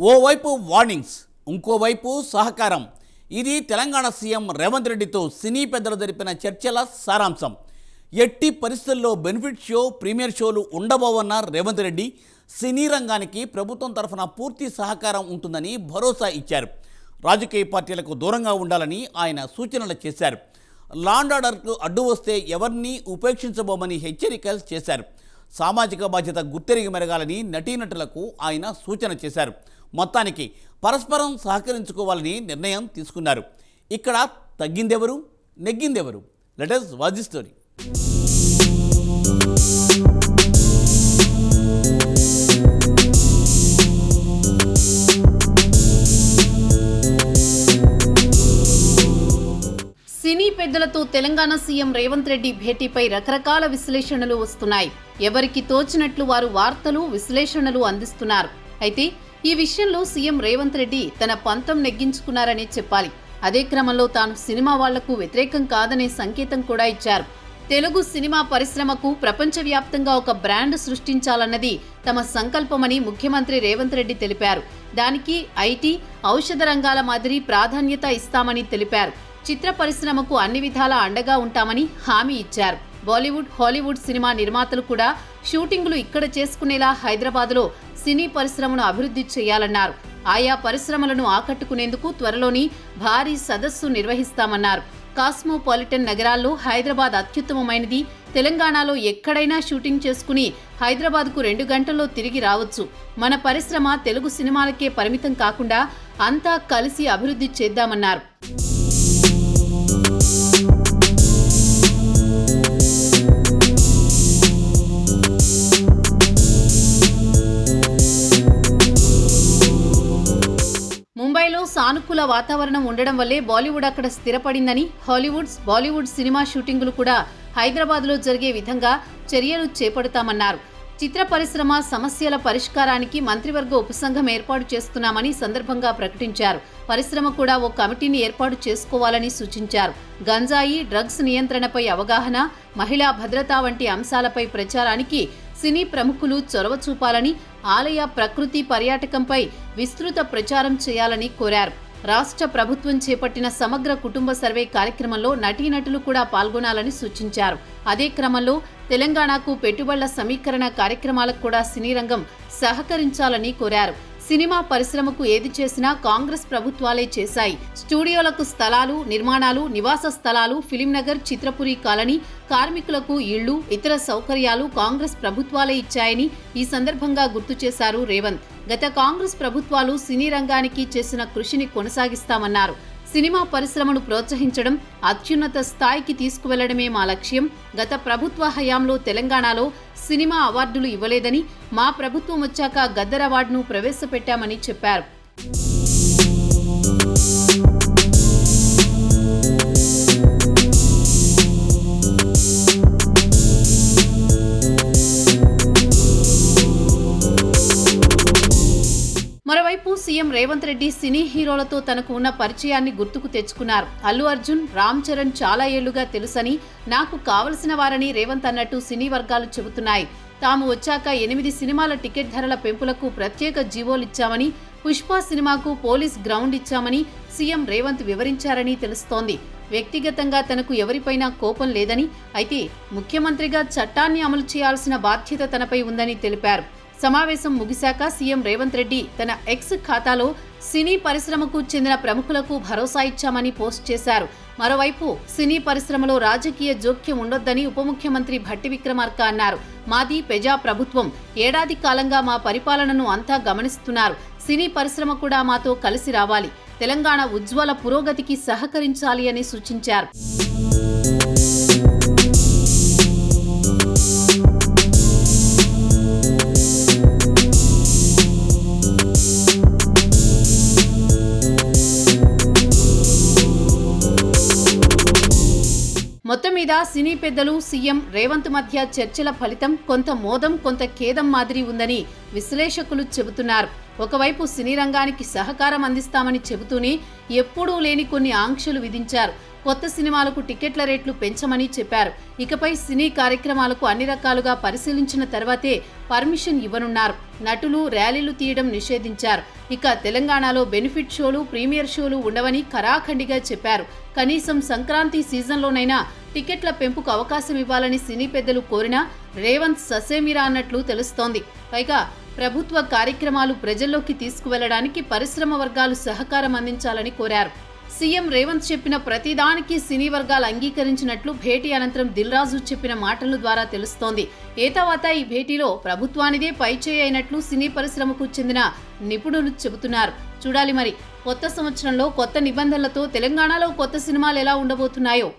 ఓవైపు వార్నింగ్స్, ఇంకోవైపు సహకారం. ఇది తెలంగాణ సీఎం రేవంత్ రెడ్డితో సినీ పెద్దలు జరిపిన చర్చల సారాంశం. ఎట్టి పరిస్థితుల్లో బెనిఫిట్ షో, ప్రీమియర్ షోలు ఉండబోవన్న రేవంత్ రెడ్డి సినీ రంగానికి ప్రభుత్వం తరఫున పూర్తి సహకారం ఉంటుందని భరోసా ఇచ్చారు. రాజకీయ పార్టీలకు దూరంగా ఉండాలని ఆయన సూచనలు చేశారు. లాండ్ ఆర్డర్కు అడ్డు వస్తే ఎవరిని ఉపేక్షించబోమని హెచ్చరికలు చేశారు. సామాజిక బాధ్యత గుర్తెరిగి మెరగాలని నటీనటులకు ఆయన సూచన చేశారు. మొత్తానికి పరస్పరం సహకరించుకోవాలని నిర్ణయం తీసుకున్నారు. ఇక్కడ తగ్గిందెవరు, నెగ్గిందెవరు? Let us watch the story. సినీ పెద్దలతో తెలంగాణ సీఎం రేవంత్ రెడ్డి భేటీపై రకరకాల విశ్లేషణలు వస్తున్నాయి. ఎవరికి తోచినట్లు వారు వార్తలు, విశ్లేషణలు అందిస్తున్నారు. అయితే ఈ విషయంలో సీఎం రేవంత్ రెడ్డి తన పంతం నెగ్గించుకున్నారనే చెప్పాలి. అదే క్రమంలో తాను సినిమా వాళ్లకు వ్యతిరేకం కాదనే సంకేతం కూడా ఇచ్చారు. తెలుగు సినిమా పరిశ్రమకు ప్రపంచవ్యాప్తంగా ఒక బ్రాండ్ సృష్టించాలన్నది తమ సంకల్పమని ముఖ్యమంత్రి రేవంత్ రెడ్డి తెలిపారు. దానికి ఐటీ, ఔషధ రంగాల మాదిరి ప్రాధాన్యత ఇస్తామని తెలిపారు. చిత్ర పరిశ్రమకు అన్ని విధాలా అండగా ఉంటామని హామీ ఇచ్చారు. బాలీవుడ్, హాలీవుడ్ సినిమా నిర్మాతలు కూడా షూటింగులు ఇక్కడ చేసుకునేలా హైదరాబాద్లో సినీ పరిశ్రమను అభివృద్ధి చేయాలన్నారు. ఆయా పరిశ్రమలను ఆకట్టుకునేందుకు త్వరలోని భారీ సదస్సు నిర్వహిస్తామన్నారు. కాస్మోపాలిటన్ నగరాల్లో హైదరాబాద్ అత్యుత్తమమైనది. తెలంగాణలో ఎక్కడైనా షూటింగ్ చేసుకుని హైదరాబాద్కు 2 గంటల్లో తిరిగి రావచ్చు. మన పరిశ్రమ తెలుగు సినిమాలకే పరిమితం కాకుండా అంతా కలిసి అభివృద్ధి చేద్దామన్నారు. ముంబైలో సానుకూల వాతావరణం ఉండడం వల్లే బాలీవుడ్ అక్కడ స్థిరపడిందని, బాలీవుడ్ సినిమా షూటింగులు కూడా హైదరాబాద్లో జరిగే విధంగా చర్యలు చేపడతామన్నారు. చిత్ర పరిశ్రమ సమస్యల పరిష్కారానికి మంత్రివర్గ ఉపసంఘం ఏర్పాటు చేస్తున్నామని సందర్భంగా ప్రకటించారు. పరిశ్రమ కూడా ఓ కమిటీని ఏర్పాటు చేసుకోవాలని సూచించారు. గంజాయి, డ్రగ్స్ నియంత్రణపై అవగాహన, మహిళా భద్రత వంటి అంశాలపై ప్రచారానికి సినీ ప్రముఖులు చొరవ చూపాలని, ఆలయ ప్రకృతి పర్యాటకంపై విస్తృత ప్రచారం చేయాలని కోరారు. రాష్ట్ర ప్రభుత్వం చేపట్టిన సమగ్ర కుటుంబ సర్వే కార్యక్రమంలో నటీనటులు కూడా పాల్గొనాలని సూచించారు. అదే క్రమంలో తెలంగాణకు పెట్టుబడుల సమీకరణ కార్యక్రమాలకు కూడా సినీ రంగం సహకరించాలని కోరారు. సినిమా పరిశ్రమకు ఏది చేసినా కాంగ్రెస్ ప్రభుత్వాలే చేశాయి. స్టూడియోలకు స్థలాలు, నిర్మాణాలు, నివాస స్థలాలు, ఫిలిం నగర్, చిత్రపురి కాలనీ, కార్మికులకు ఇళ్లు, ఇతర సౌకర్యాలు కాంగ్రెస్ ప్రభుత్వాలే ఇచ్చాయని ఈ సందర్భంగా గుర్తు చేశారు రేవంత్. గత కాంగ్రెస్ ప్రభుత్వాలు సినీ రంగానికి చేసిన కృషిని కొనసాగిస్తామన్నారు. సినిమా పరిశ్రమను ప్రోత్సహించడం, అత్యున్నత స్థాయికి తీసుకువెళ్లడమే మా లక్ష్యం. గత ప్రభుత్వ హయాంలో తెలంగాణలో సినిమా అవార్డులు ఇవ్వలేదని, మా ప్రభుత్వం వచ్చాక గద్దర్ అవార్డును ప్రవేశపెట్టామని చెప్పారు. మరోవైపు సీఎం రేవంత్ రెడ్డి సినీ హీరోలతో తనకు ఉన్న పరిచయాన్ని గుర్తుకు తెచ్చుకున్నారు. అల్లు అర్జున్, రామ్ చరణ్ చాలా ఏళ్లుగా తెలుసని, నాకు కావలసిన వారని రేవంత్ అన్నట్టు సినీ వర్గాలు చెబుతున్నాయి. తాము వచ్చాక 8 సినిమాల టికెట్ ధరల పెంపులకు ప్రత్యేక జీవోలిచ్చామని, పుష్ప సినిమాకు పోలీస్ గ్రౌండ్ ఇచ్చామని సీఎం రేవంత్ వివరించారని తెలుస్తోంది. వ్యక్తిగతంగా తనకు ఎవరిపైనా కోపం లేదని, అయితే ముఖ్యమంత్రిగా చట్టాన్ని అమలు చేయాల్సిన బాధ్యత తనపై ఉందని తెలిపారు. సమావేశం ముగిశాక సీఎం రేవంత్ రెడ్డి తన ఎక్స్ ఖాతాలో సినీ పరిశ్రమకు చెందిన ప్రముఖులకు భరోసా ఇచ్చామని పోస్ట్ చేశారు. మరోవైపు సినీ పరిశ్రమలో రాజకీయ జోక్యం ఉండొద్దని ఉప ముఖ్యమంత్రి భట్టి విక్రమార్క అన్నారు. మాది ప్రజా ప్రభుత్వం, ఏడాది కాలంగా మా పరిపాలనను అంతా గమనిస్తున్నారు. సినీ పరిశ్రమ కూడా మాతో కలిసి రావాలి, తెలంగాణ ఉజ్వల పురోగతికి సహకరించాలి అని సూచించారు. మొత్తం మీద సినీ పెద్దలు, సీఎం రేవంత్ మధ్య చర్చల ఫలితం కొంత మోదం, కొంత ఖేదం మాదిరి ఉందని విశ్లేషకులు చెబుతున్నారు. ఒకవైపు సినీ రంగానికి సహకారం అందిస్తామని చెబుతూనే ఎప్పుడూ లేని కొన్ని ఆంక్షలు విధించారు. కొత్త సినిమాలకు టికెట్ల రేట్లు పెంచమని చెప్పారు. ఇకపై సినీ కార్యక్రమాలకు అన్ని రకాలుగా పరిశీలించిన తర్వాతే పర్మిషన్ ఇవ్వనున్నారు. నటులు ర్యాలీలు తీయడం నిషేధించారు. ఇక తెలంగాణలో బెనిఫిట్ షోలు, ప్రీమియర్ షోలు ఉండవని ఖరాఖండిగా చెప్పారు. కనీసం సంక్రాంతి సీజన్లోనైనా టికెట్ల పెంపుకు అవకాశం ఇవ్వాలని సినీ పెద్దలు కోరినా రేవంత్ ససేమిరా అన్నట్లు తెలుస్తోంది. పైగా ప్రభుత్వ కార్యక్రమాలు ప్రజల్లోకి తీసుకువెళ్లడానికి పరిశ్రమ వర్గాలు సహకారం అందించాలని కోరారు. సీఎం రేవంత్ చెప్పిన ప్రతిదానికి సినీ వర్గాలు అంగీకరించినట్లు భేటీ అనంతరం దిల్ రాజు చెప్పిన మాటల ద్వారా తెలుస్తోంది. ఏతావాత ఈ భేటీలో ప్రభుత్వానిదే పైచేయి అయినట్లు సినీ పరిశ్రమకు చెందిన నిపుణులు చెబుతున్నారు. చూడాలి మరి కొత్త సంవత్సరంలో కొత్త నిబంధనలతో తెలంగాణలో కొత్త సినిమాలు ఎలా ఉండబోతున్నాయో.